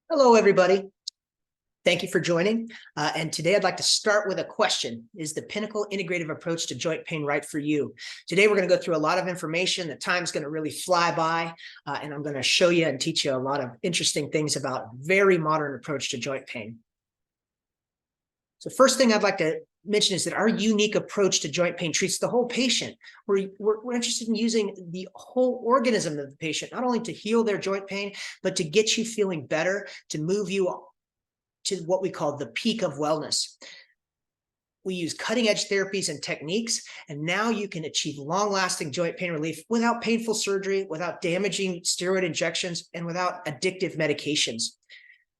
Hello, everybody. Thank you for joining. And today I'd like to start with a question. Is the Pinnacle Integrative approach to joint pain right for you? Today, we're going to go through a lot of information. The time's going to really fly by, and I'm going to show you and teach you a lot of interesting things about a very modern approach to joint pain. So first thing I'd like to mention is that our unique approach to joint pain treats the whole patient. We're interested in using the whole organism of the patient, not only to heal their joint pain, but to get you feeling better, to move you to what we call the peak of wellness. We use cutting-edge therapies and techniques, and now you can achieve long-lasting joint pain relief without painful surgery, without damaging steroid injections, and without addictive medications.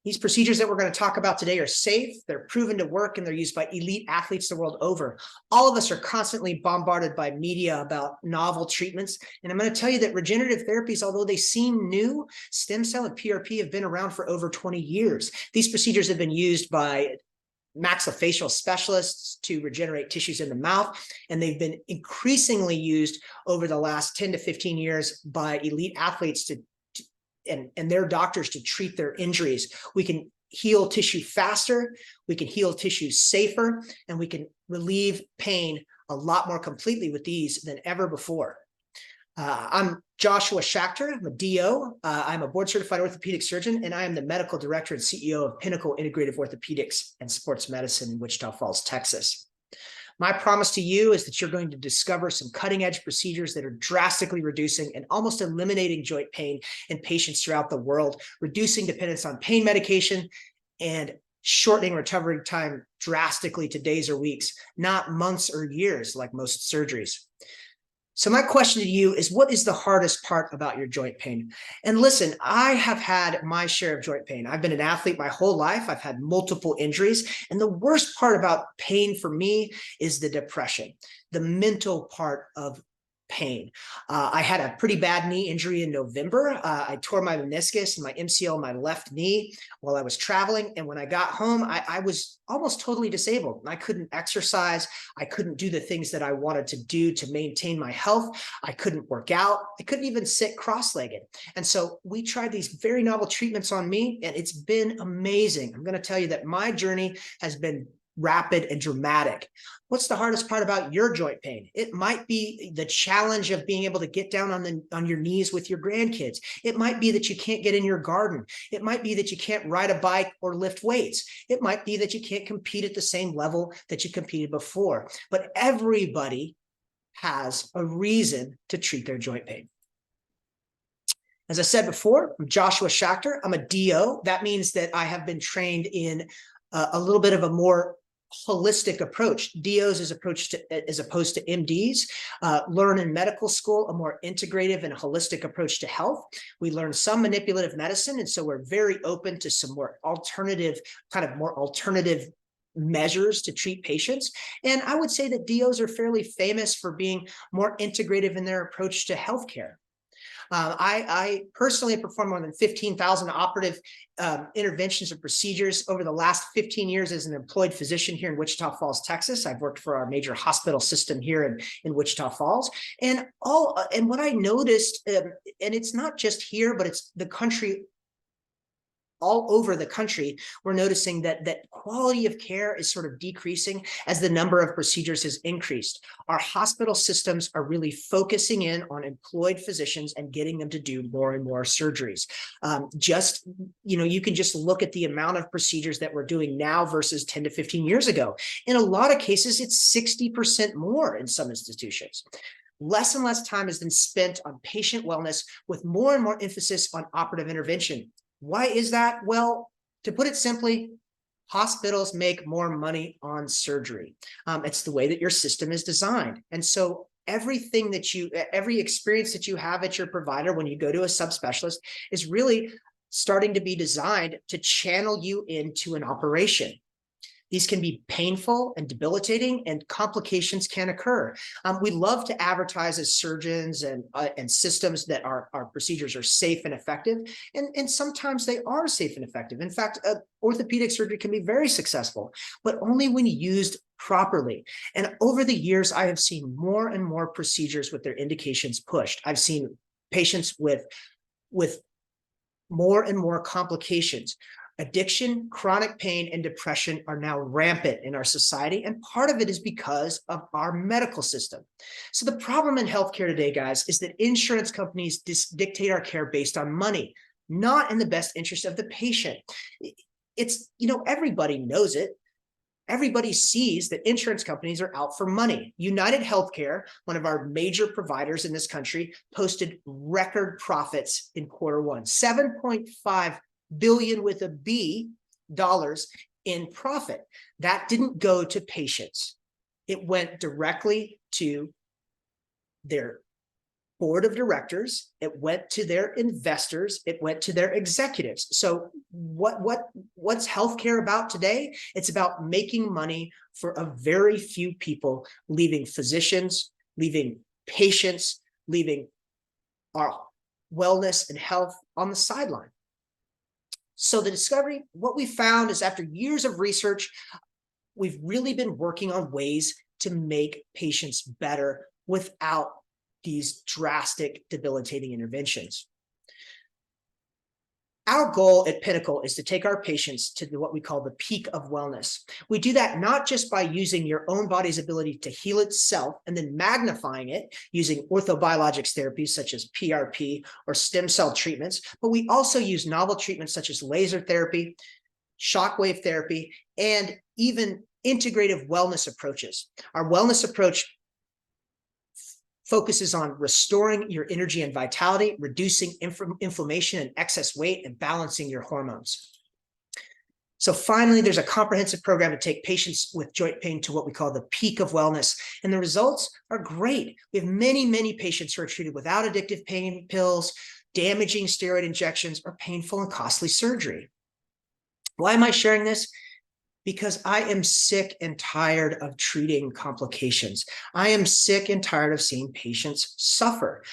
These procedures that we're going to talk about today are safe, they're proven to work, and they're used by elite athletes the world over. All of us are constantly bombarded by media about novel treatments, and I'm going to tell you that regenerative therapies, although they seem new, stem cell and PRP have been around for over 20 years. These procedures have been used by maxillofacial specialists to regenerate tissues in the mouth, and they've been increasingly used over the last 10 to 15 years by elite athletes and their doctors to treat their injuries. We can heal tissue faster, we can heal tissue safer, and we can relieve pain a lot more completely with these than ever before. I'm Joshua Schachter. I'm a DO. I'm a board-certified orthopedic surgeon, and I am the medical director and CEO of Pinnacle Integrative Orthopedics and Sports Medicine in Wichita Falls, Texas. My promise to you is that you're going to discover some cutting-edge procedures that are drastically reducing and almost eliminating joint pain in patients throughout the world, reducing dependence on pain medication, and shortening recovery time drastically to days or weeks, not months or years like most surgeries. So my question to you is, what is the hardest part about your joint pain? And listen, I have had my share of joint pain. I've been an athlete my whole life. I've had multiple injuries. And the worst part about pain for me is the depression, the mental part of pain. I had a pretty bad knee injury in November. I tore my meniscus and my MCL in my left knee while I was traveling. And when I got home, I was almost totally disabled. I couldn't exercise. I couldn't do the things that I wanted to do to maintain my health. I couldn't work out. I couldn't even sit cross-legged. And so we tried these very novel treatments on me, and it's been amazing. I'm going to tell you that my journey has been rapid and dramatic. What's the hardest part about your joint pain? It might be the challenge of being able to get down on your knees with your grandkids. It might be that you can't get in your garden. It might be that you can't ride a bike or lift weights. It might be that you can't compete at the same level that you competed before. But everybody has a reason to treat their joint pain. As I said before, I'm Joshua Schachter. I'm a DO. That means that I have been trained in a little bit of a more holistic approach. DOs as opposed to MDs learn in medical school a more integrative and holistic approach to health. We learn some manipulative medicine, and so we're very open to some more alternative measures to treat patients. And I would say that DOs are fairly famous for being more integrative in their approach to healthcare. I personally performed more than 15,000 operative interventions and procedures over the last 15 years as an employed physician here in Wichita Falls, Texas. I've worked for our major hospital system here in Wichita Falls. And what I noticed, and it's not just here, but it's the country, all over the country, we're noticing that quality of care is sort of decreasing as the number of procedures has increased. Our hospital systems are really focusing in on employed physicians and getting them to do more and more surgeries. You can just look at the amount of procedures that we're doing now versus 10 to 15 years ago. In a lot of cases, it's 60% more in some institutions. Less and less time has been spent on patient wellness, with more and more emphasis on operative intervention. Why is that? Well, to put it simply, hospitals make more money on surgery. It's the way that your system is designed. And so every experience that you have at your provider when you go to a subspecialist is really starting to be designed to channel you into an operation. These can be painful and debilitating, and complications can occur. We love to advertise as surgeons and systems that our procedures are safe and effective, and sometimes they are safe and effective. In fact, orthopedic surgery can be very successful, but only when used properly. And over the years, I have seen more and more procedures with their indications pushed. I've seen patients with more and more complications. Addiction, chronic pain, and depression are now rampant in our society, and part of it is because of our medical system. So the problem in healthcare today, guys, is that insurance companies dictate our care based on money, not in the best interest of the patient. It's, everybody knows it. Everybody sees that insurance companies are out for money. United Healthcare, one of our major providers in this country, posted record profits in Q1, $7.5 billion with a B dollars in profit. That didn't go to patients. It went directly to their board of directors. It went to their investors. It went to their executives. So what's healthcare about today? It's about making money for a very few people, leaving physicians, leaving patients, leaving our wellness and health on the sideline. So the discovery, what we found is after years of research, we've really been working on ways to make patients better without these drastic, debilitating interventions. Our goal at Pinnacle is to take our patients to what we call the peak of wellness. We do that not just by using your own body's ability to heal itself and then magnifying it using OrthoBiologics therapies such as PRP or stem cell treatments, but we also use novel treatments such as laser therapy, shockwave therapy, and even integrative wellness approaches. Our wellness approach focuses on restoring your energy and vitality, reducing inflammation and excess weight, and balancing your hormones. So finally, there's a comprehensive program to take patients with joint pain to what we call the peak of wellness. And the results are great. We have many, many patients who are treated without addictive pain pills, damaging steroid injections, or painful and costly surgery. Why am I sharing this? Because I am sick and tired of treating complications. I am sick and tired of seeing patients suffer.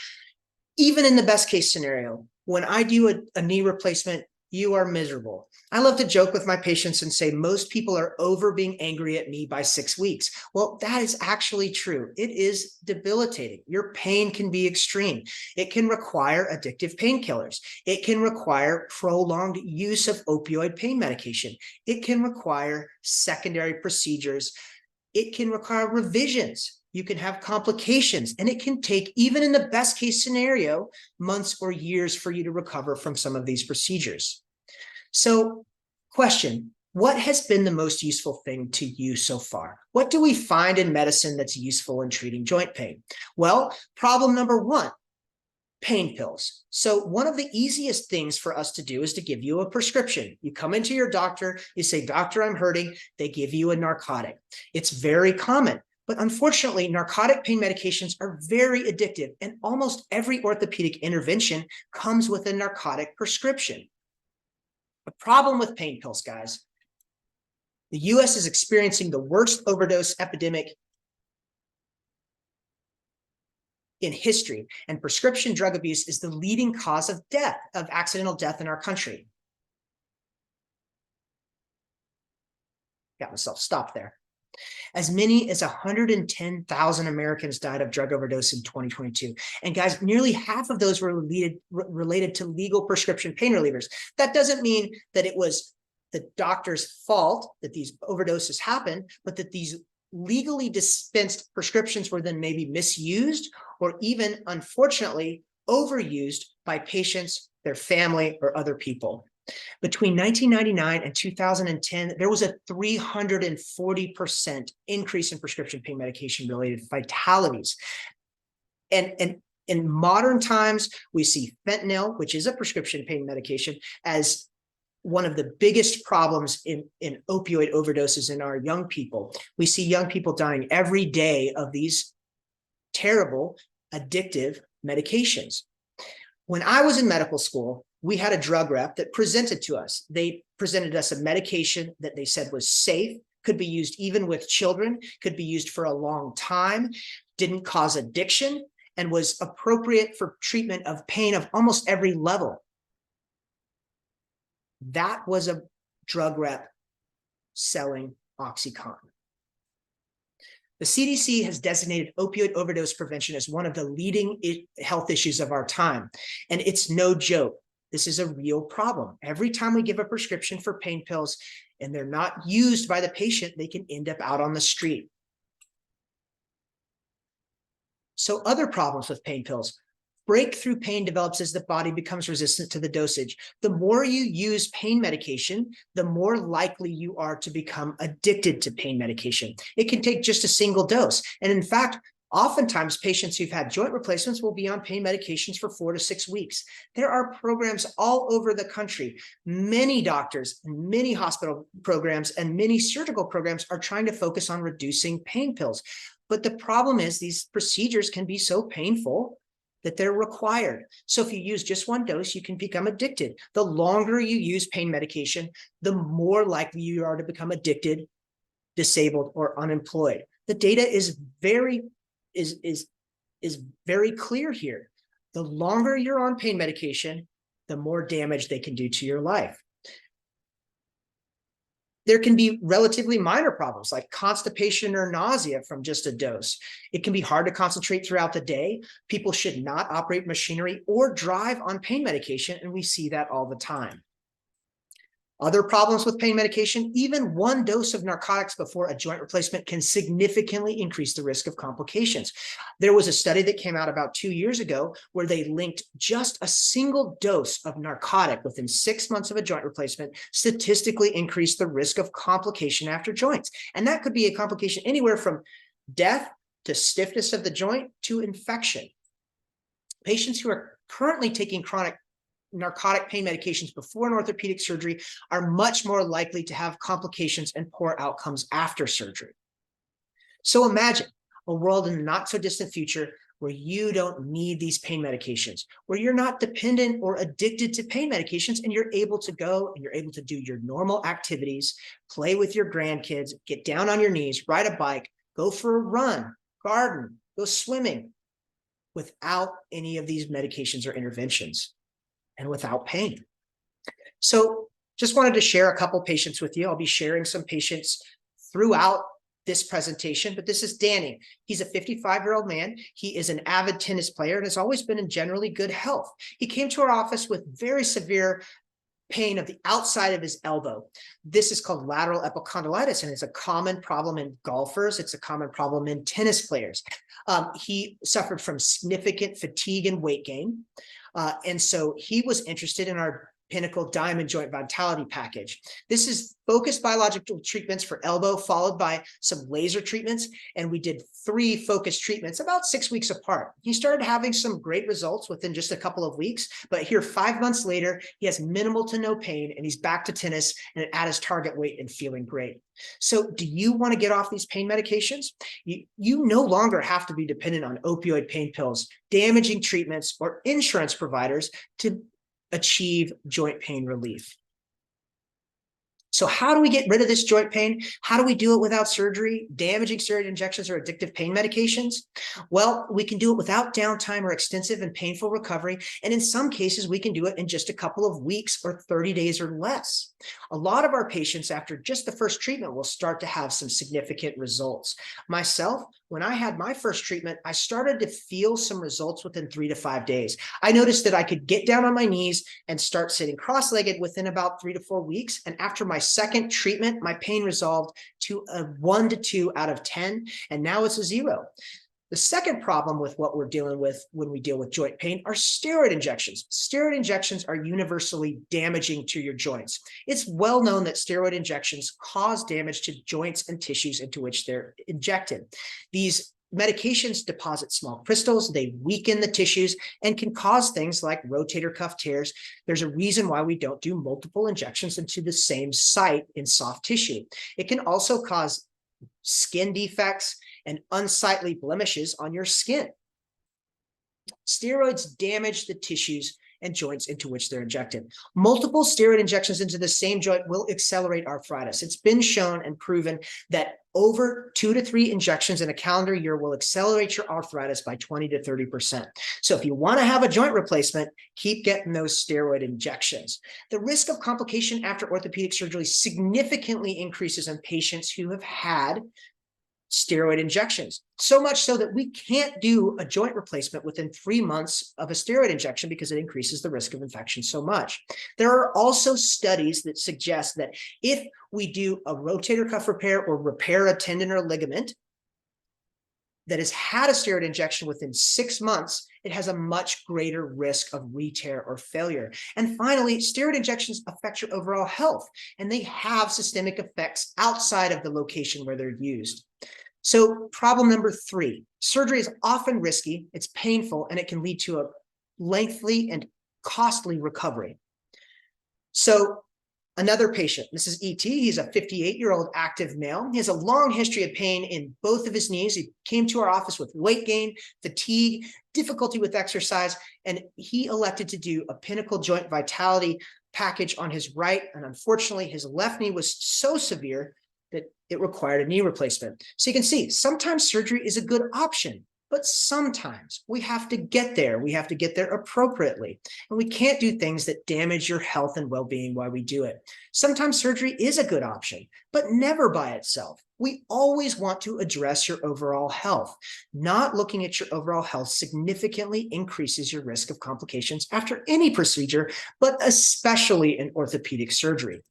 Even in the best case scenario, when I do a knee replacement, you are miserable. I love to joke with my patients and say most people are over being angry at me by 6 weeks. Well, that is actually true. It is debilitating. Your pain can be extreme. It can require addictive painkillers. It can require prolonged use of opioid pain medication. It can require secondary procedures. It can require revisions. You can have complications, and it can take, even in the best case scenario, months or years for you to recover from some of these procedures. So, question, what has been the most useful thing to you so far? What do we find in medicine that's useful in treating joint pain? Well, problem number one, pain pills. So one of the easiest things for us to do is to give you a prescription. You come into your doctor, you say, "Doctor, I'm hurting." They give you a narcotic. It's very common. But unfortunately, narcotic pain medications are very addictive, and almost every orthopedic intervention comes with a narcotic prescription. The problem with pain pills, guys, the US is experiencing the worst overdose epidemic in history, and prescription drug abuse is the leading cause of death, of accidental death in our country. Got myself stopped there. As many as 110,000 Americans died of drug overdose in 2022. And guys, nearly half of those were related to legal prescription pain relievers. That doesn't mean that it was the doctor's fault that these overdoses happened, but that these legally dispensed prescriptions were then maybe misused or even, unfortunately, overused by patients, their family, or other people. Between 1999 and 2010, there was a 340% increase in prescription pain medication-related fatalities. And in modern times, we see fentanyl, which is a prescription pain medication, as one of the biggest problems in opioid overdoses in our young people. We see young people dying every day of these terrible, addictive medications. When I was in medical school, we had a drug rep that presented to us. They presented us a medication that they said was safe, could be used even with children, could be used for a long time, didn't cause addiction, and was appropriate for treatment of pain of almost every level. That was a drug rep selling OxyContin. The CDC has designated opioid overdose prevention as one of the leading health issues of our time, and it's no joke. This is a real problem. Every time we give a prescription for pain pills and they're not used by the patient, they can end up out on the street. So other problems with pain pills. Breakthrough pain develops as the body becomes resistant to the dosage. The more you use pain medication, the more likely you are to become addicted to pain medication. It can take just a single dose. And in fact, oftentimes patients who've had joint replacements will be on pain medications for 4 to 6 weeks. There are programs all over the country. Many doctors, many hospital programs, and many surgical programs are trying to focus on reducing pain pills. But the problem is these procedures can be so painful that they're required. So if you use just one dose, you can become addicted. The longer you use pain medication, the more likely you are to become addicted, disabled, or unemployed. The data is very clear here. The longer you're on pain medication, the more damage they can do to your life. There can be relatively minor problems like constipation or nausea from just a dose. It can be hard to concentrate throughout the day. People should not operate machinery or drive on pain medication, and we see that all the time. Other problems with pain medication, even one dose of narcotics before a joint replacement can significantly increase the risk of complications. There was a study that came out about 2 years ago where they linked just a single dose of narcotic within 6 months of a joint replacement statistically increased the risk of complication after joints. And that could be a complication anywhere from death to stiffness of the joint to infection. Patients who are currently taking chronic narcotic pain medications before an orthopedic surgery are much more likely to have complications and poor outcomes after surgery. So imagine a world in the not so distant future where you don't need these pain medications, where you're not dependent or addicted to pain medications, and you're able to go and you're able to do your normal activities, play with your grandkids, get down on your knees, ride a bike, go for a run, garden, go swimming, without any of these medications or interventions, and without pain. So just wanted to share a couple patients with you. I'll be sharing some patients throughout this presentation, but this is Danny. He's a 55-year-old man. He is an avid tennis player and has always been in generally good health. He came to our office with very severe pain of the outside of his elbow. This is called lateral epicondylitis, and it's a common problem in golfers. It's a common problem in tennis players. He suffered from significant fatigue and weight gain. And so he was interested in our Pinnacle Diamond Joint Vitality Package. This is focused biological treatments for elbow, followed by some laser treatments. And we did 3 focused treatments about 6 weeks apart. He started having some great results within just a couple of weeks, but here 5 months later, he has minimal to no pain and he's back to tennis and at his target weight and feeling great. So do you want to get off these pain medications? You no longer have to be dependent on opioid pain pills, damaging treatments, or insurance providers to achieve joint pain relief. So how do we get rid of this joint pain? How do we do it without surgery, damaging steroid injections, or addictive pain medications? Well, we can do it without downtime or extensive and painful recovery. And in some cases, we can do it in just a couple of weeks or 30 days or less. A lot of our patients, after just the first treatment, will start to have some significant results. Myself, when I had my first treatment, I started to feel some results within 3 to 5 days. I noticed that I could get down on my knees and start sitting cross-legged within about 3 to 4 weeks. And after my second treatment, my pain resolved to a 1 to 2 out of 10, and now it's a 0. The second problem with what we're dealing with when we deal with joint pain are steroid injections. Steroid injections are universally damaging to your joints. It's well known that steroid injections cause damage to joints and tissues into which they're injected. These medications deposit small crystals, they weaken the tissues, and can cause things like rotator cuff tears. There's a reason why we don't do multiple injections into the same site in soft tissue. It can also cause skin defects and unsightly blemishes on your skin. Steroids damage the tissues and joints into which they're injected. Multiple steroid injections into the same joint will accelerate arthritis. It's been shown and proven that over 2 to 3 injections in a calendar year will accelerate your arthritis by 20 to 30%. So if you want to have a joint replacement, keep getting those steroid injections. The risk of complication after orthopedic surgery significantly increases in patients who have had steroid injections. So much so that we can't do a joint replacement within 3 months of a steroid injection because it increases the risk of infection so much. There are also studies that suggest that if we do a rotator cuff repair or repair a tendon or ligament that has had a steroid injection within 6 months, it has a much greater risk of re-tear or failure. And finally, steroid injections affect your overall health, and they have systemic effects outside of the location where they're used. So problem number 3, surgery is often risky, it's painful, and it can lead to a lengthy and costly recovery. So another patient, this is ET, he's a 58-year-old active male. He has a long history of pain in both of his knees. He came to our office with weight gain, fatigue, difficulty with exercise, and he elected to do a Pinnacle joint vitality package on his right. And unfortunately, his left knee was so severe that it required a knee replacement. So you can see, sometimes surgery is a good option, but sometimes we have to get there. We have to get there appropriately. And we can't do things that damage your health and well-being while we do it. Sometimes surgery is a good option, but never by itself. We always want to address your overall health. Not looking at your overall health significantly increases your risk of complications after any procedure, but especially in orthopedic surgery.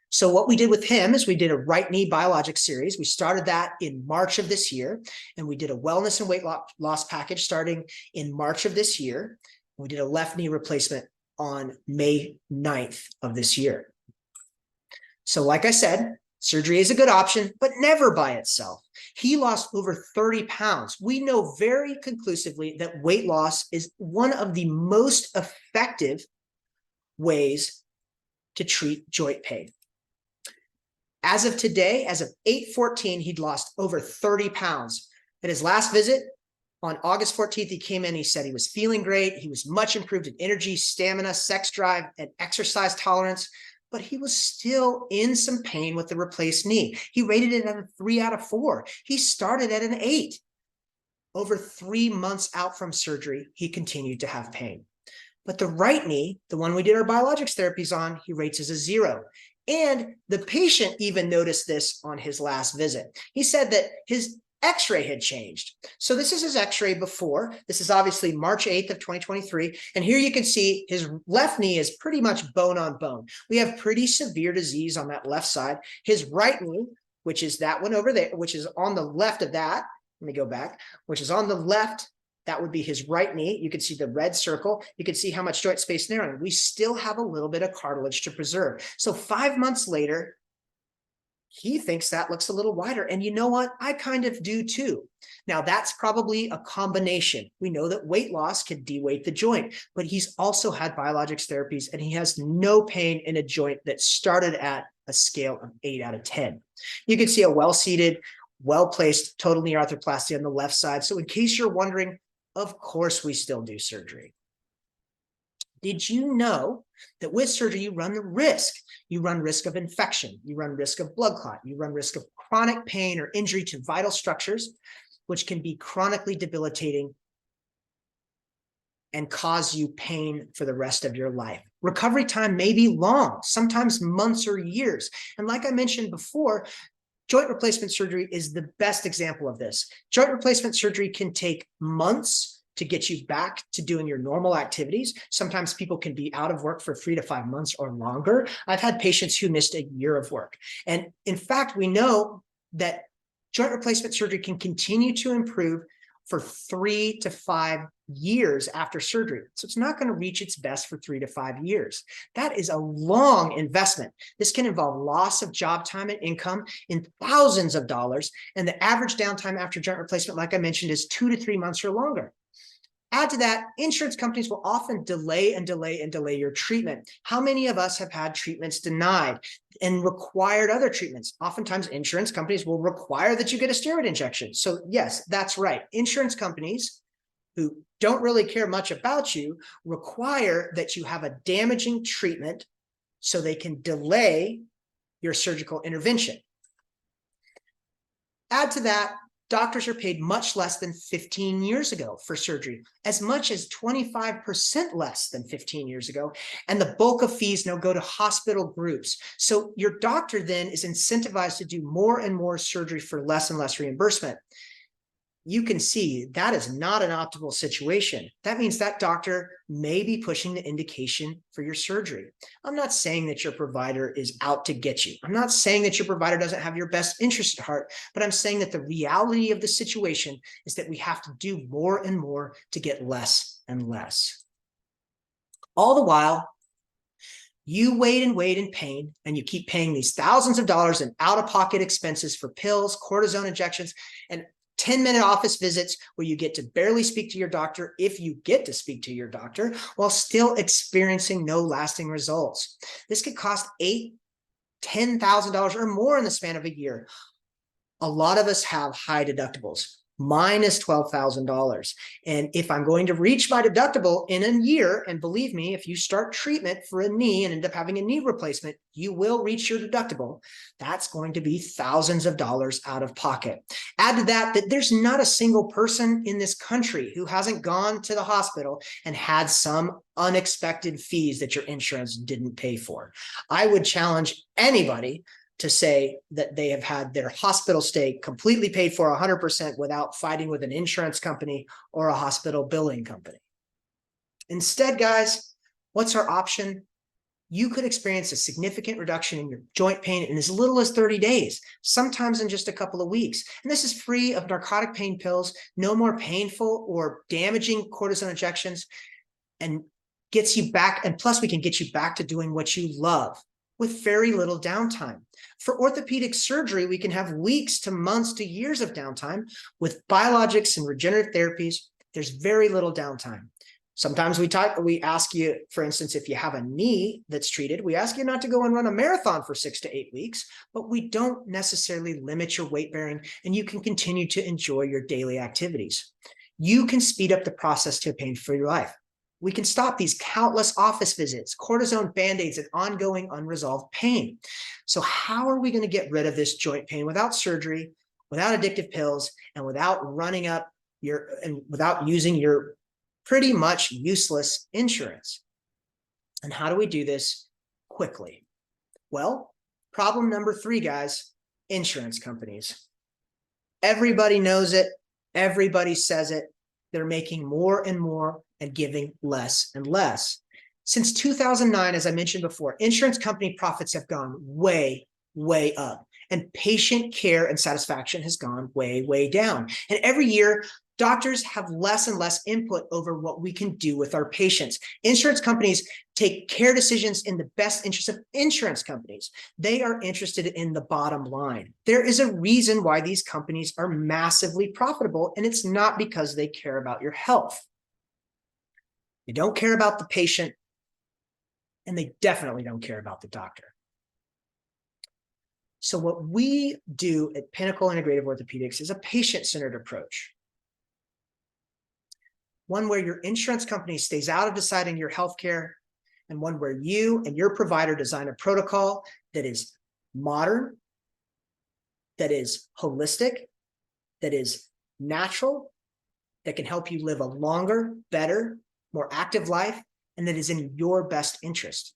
So what we did with him is we did a right knee biologic series. We started that in March of this year, and we did a wellness and weight loss package starting in March of this year. We did a left knee replacement on May 9th of this year. So like I said, surgery is a good option, but never by itself. He lost over 30 pounds. We know very conclusively that weight loss is one of the most effective ways to treat joint pain. As of today, as of 8/14, he'd lost over 30 pounds. At his last visit on August 14th, he came in, he said he was feeling great. He was much improved in energy, stamina, sex drive, and exercise tolerance, but he was still in some pain with the replaced knee. He rated it at a 3 out of 4. He started at an 8. Over 3 months out from surgery, he continued to have pain. But the right knee, the one we did our biologics therapies on, he rates as a 0. And the patient even noticed this on his last visit. He said that his x-ray had changed. So this is his x-ray before. This is obviously March 8th of 2023. And here you can see his left knee is pretty much bone on bone. We have pretty severe disease on that left side. His right knee, which is that one over there, which is on the left of that. Let me go back, which is on the left. That would be his right knee. You can see the red circle. You can see how much joint space narrowing. We still have a little bit of cartilage to preserve. So 5 months later, he thinks that looks a little wider. And you know what? I kind of do too. Now, that's probably a combination. We know that weight loss can de-weight the joint, but he's also had biologics therapies, and he has no pain in a joint that started at a scale of 8 out of 10. You can see a well-seated, well-placed total knee arthroplasty on the left side. So in case you're wondering, of course, we still do surgery. Did you know that with surgery, you run the risk? You run risk of infection. You run risk of blood clot. You run risk of chronic pain or injury to vital structures, which can be chronically debilitating and cause you pain for the rest of your life. Recovery time may be long, sometimes months or years. And like I mentioned before, joint replacement surgery is the best example of this. Joint replacement surgery can take months to get you back to doing your normal activities. Sometimes people can be out of work for 3 to 5 months or longer. I've had patients who missed a year of work. And in fact, we know that joint replacement surgery can continue to improve for 3 to 5 years after surgery. So it's not going to reach its best for 3 to 5 years. That is a long investment. This can involve loss of job time and income in thousands of dollars. And the average downtime after joint replacement, like I mentioned, is 2 to 3 months or longer. Add to that, insurance companies will often delay your treatment. How many of us have had treatments denied and required other treatments? Oftentimes, insurance companies will require that you get a steroid injection. So yes, that's right. Insurance companies who don't really care much about you require that you have a damaging treatment so they can delay your surgical intervention. Add to that Doctors are paid much less than 15 years ago for surgery, as much as 25% less than 15 years ago. And the bulk of fees now go to hospital groups. So your doctor then is incentivized to do more and more surgery for less and less reimbursement. You can see that is not an optimal situation. That means that doctor may be pushing the indication for your surgery. I'm not saying that your provider is out to get you. I'm not saying that your provider doesn't have your best interest at heart, but I'm saying that the reality of the situation is that we have to do more and more to get less and less. All the while, you wait and wait in pain, and you keep paying these thousands of dollars in out-of-pocket expenses for pills, cortisone injections, and 10-minute office visits where you get to barely speak to your doctor, if you get to speak to your doctor, while still experiencing no lasting results. This could cost $8,000, $10,000 or more in the span of a year. A lot of us have high deductibles. Mine is $12,000. And if I'm going to reach my deductible in a year, and believe me, if you start treatment for a knee and end up having a knee replacement, you will reach your deductible. That's going to be thousands of dollars out of pocket. Add to that there's not a single person in this country who hasn't gone to the hospital and had some unexpected fees that your insurance didn't pay for. I would challenge anybody to say that they have had their hospital stay completely paid for 100% without fighting with an insurance company or a hospital billing company. Instead, guys, what's our option? You could experience a significant reduction in your joint pain in as little as 30 days, sometimes in just a couple of weeks. And this is free of narcotic pain pills, no more painful or damaging cortisone injections, and gets you back. And plus, we can get you back to doing what you love with very little downtime. For orthopedic surgery, we can have weeks to months to years of downtime. With biologics and regenerative therapies, there's very little downtime. Sometimes we ask you, for instance, if you have a knee that's treated, we ask you not to go and run a marathon for 6 to 8 weeks, but we don't necessarily limit your weight bearing, and you can continue to enjoy your daily activities. You can speed up the process to a pain-free life. We can stop these countless office visits, cortisone band-aids, and ongoing unresolved pain. So how are we going to get rid of this joint pain without surgery, without addictive pills, and without without using your pretty much useless insurance? And how do we do this quickly? Well, problem number 3, guys, insurance companies. Everybody knows it. Everybody says it. They're making more and more and giving less and less. Since 2009, as I mentioned before, insurance company profits have gone way, way up, and patient care and satisfaction has gone way, way down. And every year, doctors have less and less input over what we can do with our patients. Insurance companies take care decisions in the best interest of insurance companies. They are interested in the bottom line. There is a reason why these companies are massively profitable, and it's not because they care about your health. They don't care about the patient, and they definitely don't care about the doctor. So what we do at Pinnacle Integrative Orthopedics is a patient-centered approach. One where your insurance company stays out of deciding your healthcare, and one where you and your provider design a protocol that is modern, that is holistic, that is natural, that can help you live a longer, better, more active life, and that is in your best interest.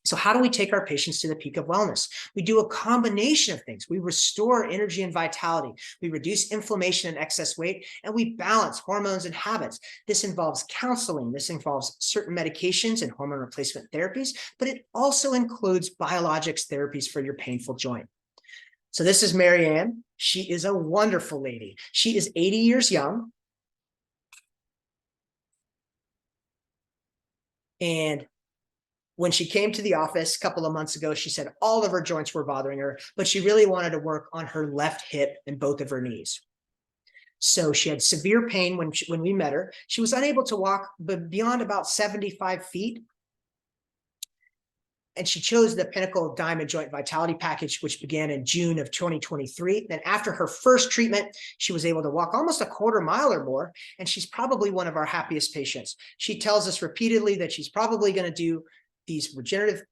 So how do we take our patients to the peak of wellness? We do a combination of things. We restore energy and vitality. We reduce inflammation and excess weight, and we balance hormones and habits. This involves counseling. This involves certain medications and hormone replacement therapies, but it also includes biologics therapies for your painful joint. So this is Marianne. She is a wonderful lady. She is 80 years young. And when she came to the office a couple of months ago, she said all of her joints were bothering her, but she really wanted to work on her left hip and both of her knees. So she had severe pain when we met her. She was unable to walk beyond about 75 feet. And she chose the Pinnacle Diamond Joint Vitality Package, which began in June of 2023. Then after her first treatment, she was able to walk almost a quarter mile or more, and she's probably one of our happiest patients. She tells us repeatedly that she's probably going to do these regenerative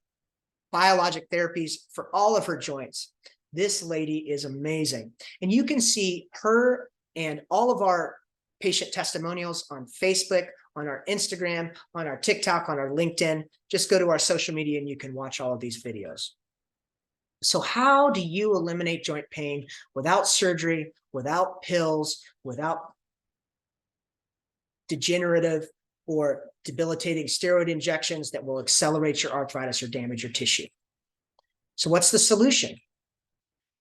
biologic therapies for all of her joints. This lady is amazing. And you can see her and all of our patient testimonials on Facebook, on our Instagram, on our TikTok, on our LinkedIn. Just go to our social media and you can watch all of these videos. So how do you eliminate joint pain without surgery, without pills, without degenerative or debilitating steroid injections that will accelerate your arthritis or damage your tissue? So what's the solution?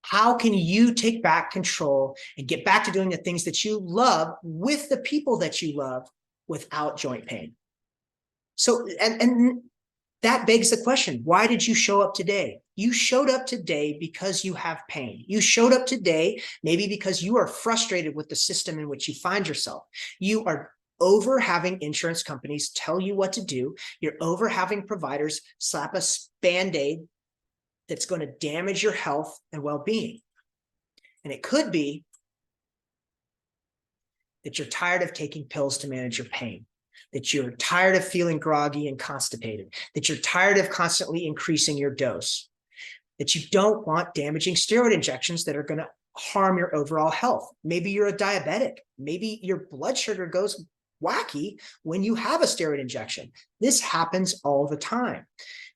How can you take back control and get back to doing the things that you love with the people that you love without joint pain? So, and that begs the question, why did you show up today? You showed up today because you have pain. You showed up today maybe because you are frustrated with the system in which you find yourself. You are over having insurance companies tell you what to do. You're over having providers slap a Band-Aid that's going to damage your health and well-being. And it could be that you're tired of taking pills to manage your pain, that you're tired of feeling groggy and constipated, that you're tired of constantly increasing your dose, that you don't want damaging steroid injections that are going to harm your overall health. Maybe you're a diabetic. Maybe your blood sugar goes wacky when you have a steroid injection. This happens all the time.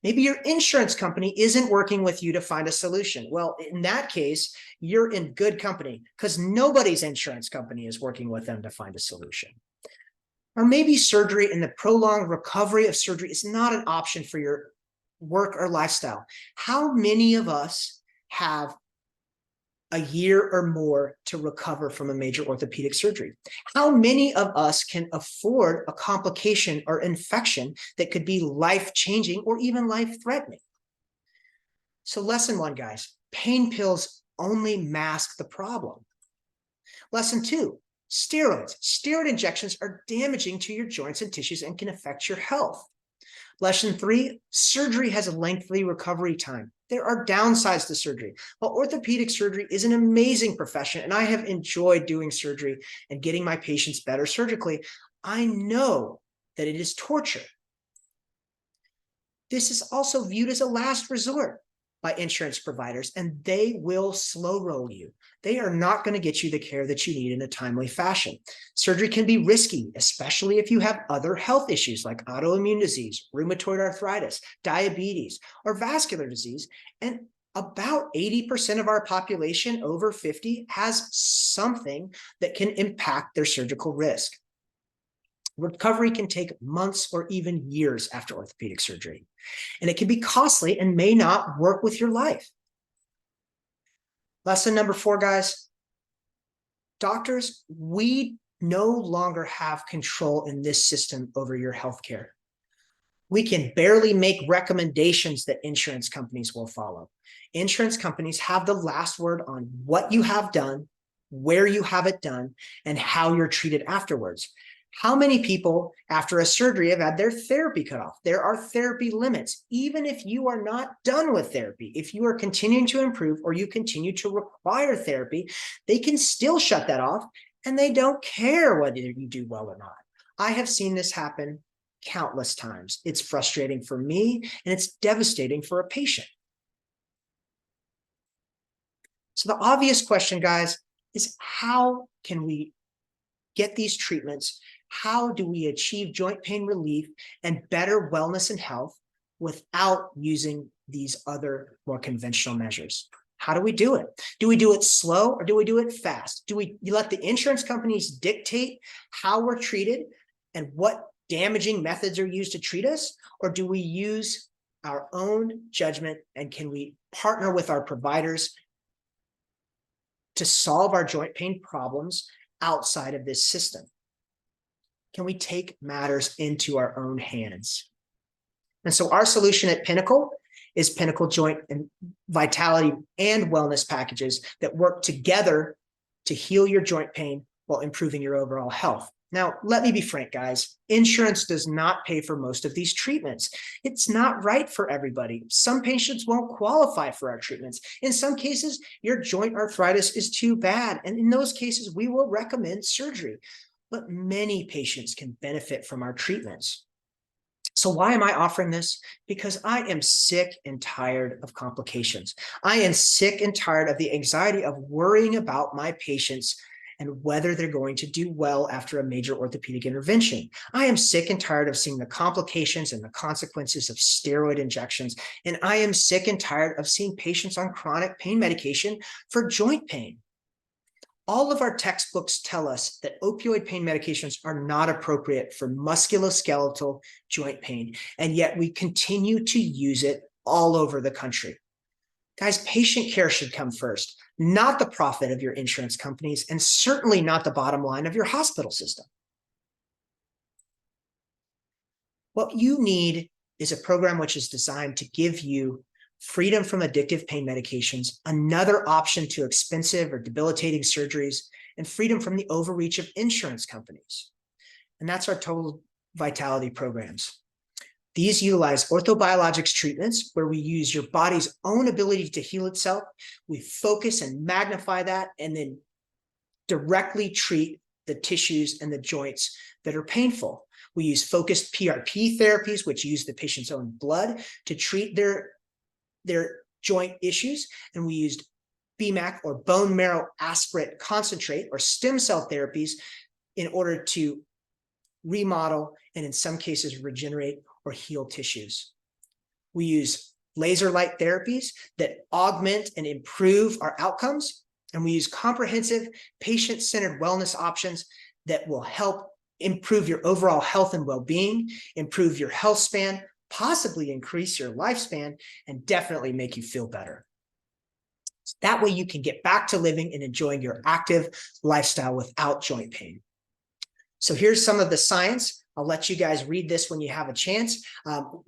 Maybe your insurance company isn't working with you to find a solution. Well, in that case, you're in good company because nobody's insurance company is working with them to find a solution. Or maybe surgery and the prolonged recovery of surgery is not an option for your work or lifestyle. How many of us have a year or more to recover from a major orthopedic surgery? How many of us can afford a complication or infection that could be life-changing or even life-threatening? So lesson one, guys, pain pills only mask the problem. Lesson two, steroids. Steroid injections are damaging to your joints and tissues and can affect your health. Lesson three, surgery has a lengthy recovery time. There are downsides to surgery. While orthopedic surgery is an amazing profession, and I have enjoyed doing surgery and getting my patients better surgically, I know that it is torture. This is also viewed as a last resort by insurance providers, and they will slow roll you. They are not going to get you the care that you need in a timely fashion. Surgery can be risky, especially if you have other health issues like autoimmune disease, rheumatoid arthritis, diabetes, or vascular disease. And about 80% of our population over 50 has something that can impact their surgical risk. Recovery can take months or even years after orthopedic surgery, and it can be costly and may not work with your life. Lesson number four, guys. Doctors, we no longer have control in this system over your healthcare. We can barely make recommendations that insurance companies will follow. Insurance companies have the last word on what you have done, where you have it done, and how you're treated afterwards. How many people after a surgery have had their therapy cut off? There are therapy limits. Even if you are not done with therapy, if you are continuing to improve or you continue to require therapy, they can still shut that off and they don't care whether you do well or not. I have seen this happen countless times. It's frustrating for me and it's devastating for a patient. So the obvious question, guys, is how can we get these treatments? How do we achieve joint pain relief and better wellness and health without using these other more conventional measures? How do we do it? Do we do it slow or do we do it fast? Do we let the insurance companies dictate how we're treated and what damaging methods are used to treat us? Or do we use our own judgment and can we partner with our providers to solve our joint pain problems outside of this system? Can we take matters into our own hands? And so our solution at Pinnacle is Pinnacle Joint and Vitality and Wellness packages that work together to heal your joint pain while improving your overall health. Now, let me be frank, guys. Insurance does not pay for most of these treatments. It's not right for everybody. Some patients won't qualify for our treatments. In some cases, your joint arthritis is too bad. And in those cases, we will recommend surgery. But many patients can benefit from our treatments. So why am I offering this? Because I am sick and tired of complications. I am sick and tired of the anxiety of worrying about my patients and whether they're going to do well after a major orthopedic intervention. I am sick and tired of seeing the complications and the consequences of steroid injections. And I am sick and tired of seeing patients on chronic pain medication for joint pain. All of our textbooks tell us that opioid pain medications are not appropriate for musculoskeletal joint pain, and yet we continue to use it all over the country. Guys, patient care should come first, not the profit of your insurance companies, and certainly not the bottom line of your hospital system. What you need is a program which is designed to give you freedom from addictive pain medications, another option to expensive or debilitating surgeries, and freedom from the overreach of insurance companies. And that's our total vitality programs. These utilize OrthoBiologics treatments where we use your body's own ability to heal itself. We focus and magnify that and then directly treat the tissues and the joints that are painful. We use focused PRP therapies, which use the patient's own blood to treat their joint issues, and we used BMAC or bone marrow aspirate concentrate or stem cell therapies in order to remodel and in some cases regenerate or heal tissues. We use laser light therapies that augment and improve our outcomes, and we use comprehensive patient-centered wellness options that will help improve your overall health and well-being, improve your health span, possibly increase your lifespan, and definitely make you feel better. That way you can get back to living and enjoying your active lifestyle without joint pain. So here's some of the science. I'll let you guys read this when you have a chance.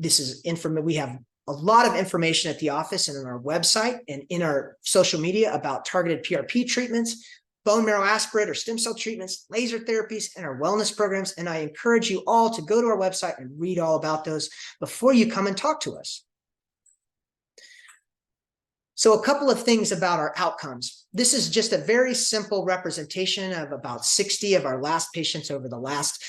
This is information. We have a lot of information at the office and on our website and in our social media about targeted PRP treatments, bone marrow aspirate or stem cell treatments, laser therapies, and our wellness programs. And I encourage you all to go to our website and read all about those before you come and talk to us. So a couple of things about our outcomes. This is just a very simple representation of about 60 of our last patients over the last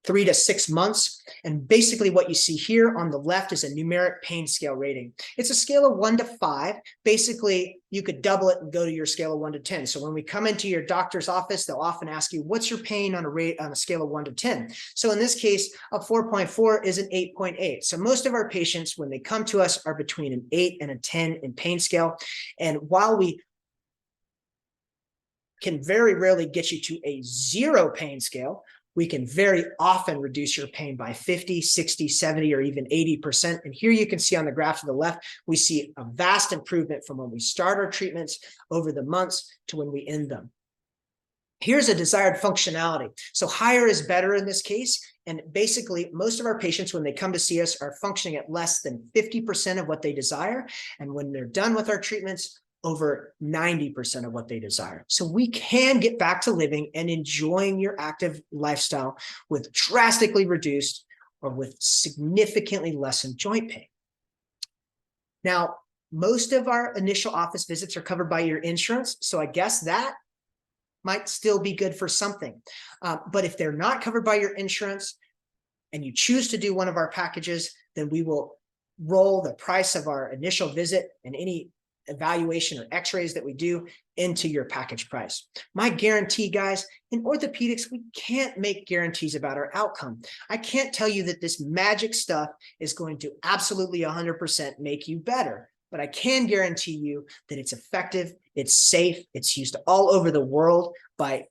3 to 6 months. And basically what you see here on the left is a numeric pain scale rating. It's a scale of 1 to 5. Basically, you could double it and go to your scale of 1 to 10. So when we come into your doctor's office, they'll often ask you, what's your pain on a scale of 1 to 10? So in this case, a 4.4 is an 8.8. So most of our patients, when they come to us, are between an 8 and a 10 in pain scale. And while we can very rarely get you to a 0 pain scale, we can very often reduce your pain by 50, 60, 70, or even 80%. And here you can see on the graph to the left, we see a vast improvement from when we start our treatments over the months to when we end them. Here's a desired functionality. So higher is better in this case. And basically, most of our patients, when they come to see us, are functioning at less than 50% of what they desire. And when they're done with our treatments, over 90% of what they desire. So we can get back to living and enjoying your active lifestyle with drastically reduced or with significantly lessened joint pain. Now, most of our initial office visits are covered by your insurance, so I guess that might still be good for something. But if they're not covered by your insurance and you choose to do one of our packages, then we will roll the price of our initial visit and any evaluation or x-rays that we do into your package price. My guarantee, guys, in orthopedics, we can't make guarantees about our outcome. I can't tell you that this magic stuff is going to absolutely 100% make you better, but I can guarantee you that it's effective, it's safe, it's used all over the world by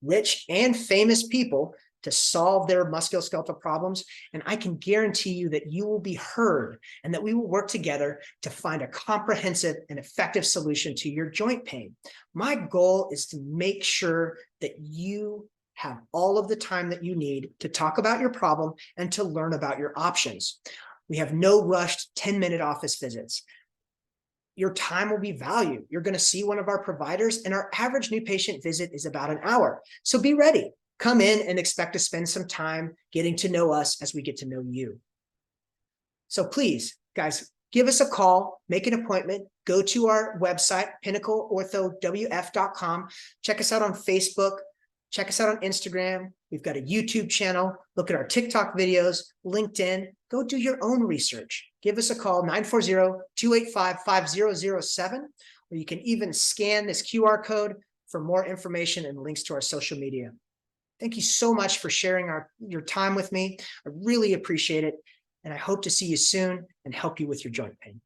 rich and famous people to solve their musculoskeletal problems. And I can guarantee you that you will be heard and that we will work together to find a comprehensive and effective solution to your joint pain. My goal is to make sure that you have all of the time that you need to talk about your problem and to learn about your options. We have no rushed 10-minute office visits. Your time will be valued. You're going to see one of our providers, and our average new patient visit is about an hour. So be ready. Come in and expect to spend some time getting to know us as we get to know you. So please, guys, give us a call, make an appointment, go to our website, pinnacleorthowf.com, check us out on Facebook, Check us out on Instagram. We've got a YouTube channel. Look at our TikTok videos, LinkedIn. Go do your own research. Give us a call, 940-285-5007, or you can even scan this QR code for more information and links to our social media. Thank you so much for sharing your time with me. I really appreciate it, and I hope to see you soon and help you with your joint pain.